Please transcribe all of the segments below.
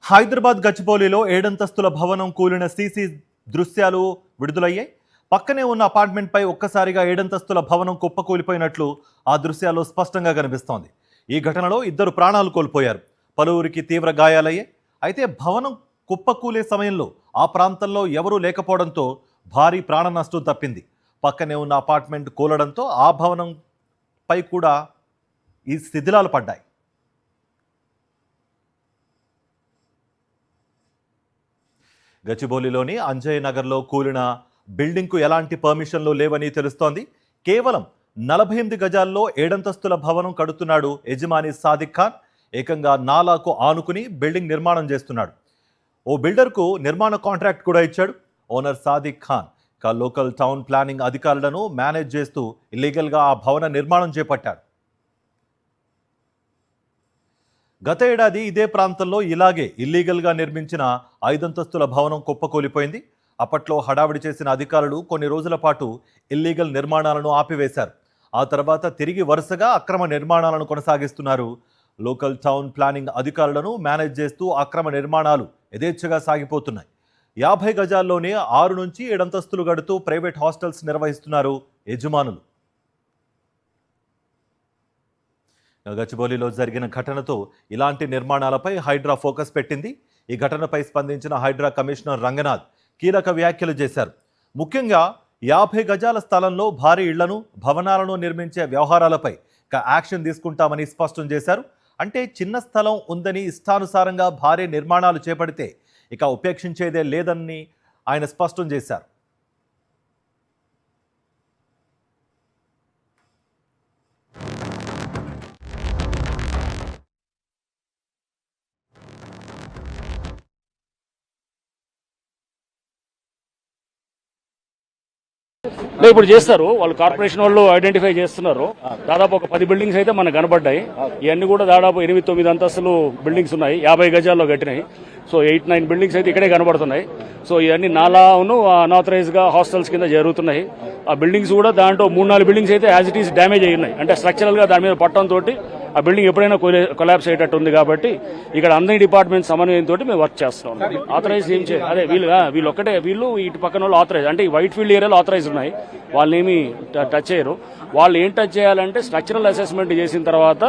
హైదరాబాద్ గచ్చిబౌలిలో 7 అంతస్తుల భవనం కూలిన సీసీ దృశ్యాలు విడుదలయ్యాయి. పక్కనే ఉన్న అపార్ట్మెంట్ పై ఒక్కసారిగా 7 అంతస్తుల భవనం కుప్పకూలిపోయినట్లు ఆ దృశ్యాల్లో స్పష్టంగా కనిపిస్తోంది. ఈ ఘటనలో 2 ప్రాణాలు కోల్పోయారు, పలువురికి తీవ్ర గాయాలయ్యాయి. అయితే భవనం కుప్పకూలే సమయంలో ఆ ప్రాంతంలో ఎవరూ లేకపోవడంతో భారీ ప్రాణ నష్టం తప్పింది. పక్కనే ఉన్న అపార్ట్మెంట్ కూలడంతో ఆ భవనం పై కూడా ఈ శిథిలాలు పడ్డాయి. గచ్చిబౌలిలోని అంజయ్ నగర్లో కూలిన బిల్డింగ్కు ఎలాంటి పర్మిషన్లు లేవని తెలుస్తోంది. కేవలం 48 గజాల్లో 7 అంతస్తుల భవనం కడుతున్నాడు యజమాని సాదిక్ ఖాన్. ఏకంగా నాలాకు ఆనుకుని బిల్డింగ్ నిర్మాణం చేస్తున్నాడు. ఓ బిల్డర్కు నిర్మాణ కాంట్రాక్ట్ కూడా ఇచ్చాడు owner Sadiq Khan. Local town planning అధికారులను మేనేజ్ చేస్తూ ఇల్లీగల్గా ఆ భవన నిర్మాణం చేపట్టాడు. గత ఏడాది ఇదే ప్రాంతంలో ఇలాగే ఇల్లీగల్గా నిర్మించిన 5 అంతస్తుల భవనం కుప్పకూలిపోయింది. అప్పట్లో హడావిడి చేసిన అధికారులు కొన్ని రోజుల పాటు ఇల్లీగల్ నిర్మాణాలను ఆపివేశారు. ఆ తర్వాత తిరిగి వరుసగా అక్రమ నిర్మాణాలను కొనసాగిస్తున్నారు. లోకల్ టౌన్ ప్లానింగ్ అధికారులను మేనేజ్ చేస్తూ అక్రమ నిర్మాణాలు యథేచ్ఛగా సాగిపోతున్నాయి. 50 గజాల్లోనే 6 నుంచి 7 అంతస్తులు గడుతూ ప్రైవేట్ హాస్టల్స్ నిర్వహిస్తున్నారు యజమానులు. గచ్చిబౌలిలో జరిగిన ఘటనతో ఇలాంటి నిర్మాణాలపై హైడ్రా ఫోకస్ పెట్టింది. ఈ ఘటనపై స్పందించిన హైడ్రా కమిషనర్ రంగనాథ్ కీలక వ్యాఖ్యలు చేశారు. ముఖ్యంగా 50 గజాల స్థలంలో భారీ ఇళ్లను, భవనాలను నిర్మించే వ్యవహారాలపై యాక్షన్ తీసుకుంటామని స్పష్టం చేశారు. అంటే చిన్న స్థలం ఉందని ఇష్టానుసారంగా భారీ నిర్మాణాలు చేపడితే ఇక ఉపేక్షించేదే లేదని ఆయన స్పష్టం చేశారు. ఇప్పుడు చేస్తారు వాళ్ళు, కార్పొరేషన్ వాళ్ళు ఐడెంటిఫై చేస్తున్నారు. దాదాపు ఒక 10 బిల్డింగ్స్ అయితే మనకు కనబడ్డాయి. ఇవన్నీ కూడా దాదాపు 8-9 అంతస్తులు బిల్డింగ్స్ ఉన్నాయి, 50 గజాల్లో కట్టినాయి. సో 8-9 బిల్డింగ్స్ అయితే ఇక్కడే కనబడుతున్నాయి. సో ఇవన్నీ నాలాను అన్ఆథరైజ్ గా హాస్టల్స్ కింద జరుగుతున్నాయి. ఆ బిల్డింగ్స్ కూడా దాంట్లో 3-4 బిల్డింగ్స్ అయితే యాజ్ ఇట్ ఈస్ డ్యామేజ్ అయి ఉన్నాయి. అంటే స్ట్రక్చరల్ గా దాని మీద పట్టడంతో ఆ బిల్డింగ్ ఎప్పుడైనా కొలాప్స్ అయ్యేటట్టు ఉంది. కాబట్టి ఇక్కడ అందరి డిపార్ట్మెంట్ సమన్వయంతో మేము వర్క్ చేస్తున్నాం. ఆథరైజ్ ఏం చేయాలి, అదే వీళ్ళు ఒక్కటే, వీళ్ళు ఇటు పక్కన వాళ్ళు ఆథరైజ్, అంటే ఈ వైట్ ఫీల్డ్ ఏరియాలో ఆథరైజ్ ఉన్నాయి, వాళ్ళేమి టచ్ చేయరు. వాళ్ళు ఏం టచ్ చేయాలంటే స్ట్రక్చరల్ అసెస్మెంట్ చేసిన తర్వాత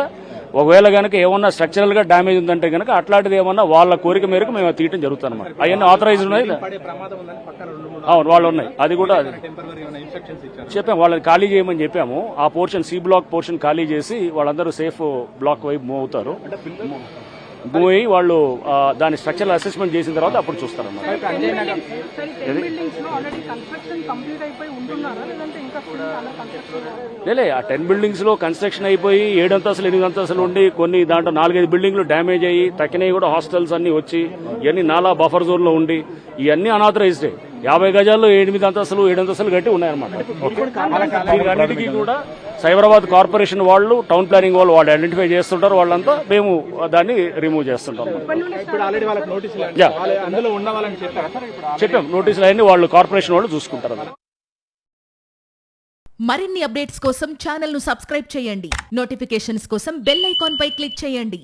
ఒకవేళ కనుక ఏమన్నా స్ట్రక్చరల్ గా డ్యామేజ్ ఉందంటే కనుక అట్లాంటిది ఏమన్నా వాళ్ళ కోరిక మేరకు మేము తీయటం జరుగుతుంది అన్నమాట. అవన్నీ ఆథరైజ్ ఉన్నాయి. అవును, వాళ్ళు ఉన్నాయి. అది కూడా చెప్పాము, వాళ్ళని ఖాళీ చేయమని చెప్పాము. ఆ పోర్షన్ సి బ్లాక్ పోర్షన్ ఖాళీ చేసి వాళ్ళందరూ సేఫ్ బ్లాక్ వైపు మూవ్ అవుతారు. మూవ్ అయ్యి వాళ్ళు దాని స్ట్రక్చరల్ అసెస్మెంట్ చేసిన తర్వాత అప్పుడు చూస్తారన్నమాట. లేలే, ఆ 10 బిల్డింగ్స్ లో కన్స్ట్రక్షన్ అయిపోయి 7 అంతస్తులు 8 అంతస్తులు ఉండి కొన్ని దాంట్లో 4-5 బిల్డింగ్లు డ్యామేజ్ అయ్యి తక్కినవి కూడా హాస్టల్స్ అన్ని వచ్చి ఇవన్నీ నాలా బఫర్ జోన్ లో ఉండి ఇవన్నీ అన్ఆథరైజ్డ్ 50 గజాల్లో 8 అంతస్తులు 7 అంతస్తులు కట్టి ఉన్నాయన్నమాట. అన్నిటికీ కూడా సైబరాబాద్ కార్పొరేషన్ వాళ్ళు, టౌన్ ప్లానింగ్ వాళ్ళు ఐడెంటిఫై చేస్తుంటారు. వాళ్ళంతా మేము దాన్ని రిమూవ్ చేస్తుంటాం. చెప్పాం, నోటీసులు అన్ని వాళ్ళు కార్పొరేషన్ వాళ్ళు చూసుకుంటారు. మరిన్ని అప్డేట్స్ కోసం ఛానల్ ను సబ్స్క్రైబ్ చేయండి. నోటిఫికేషన్స్ కోసం బెల్ ఐకాన్ పై క్లిక్ చేయండి.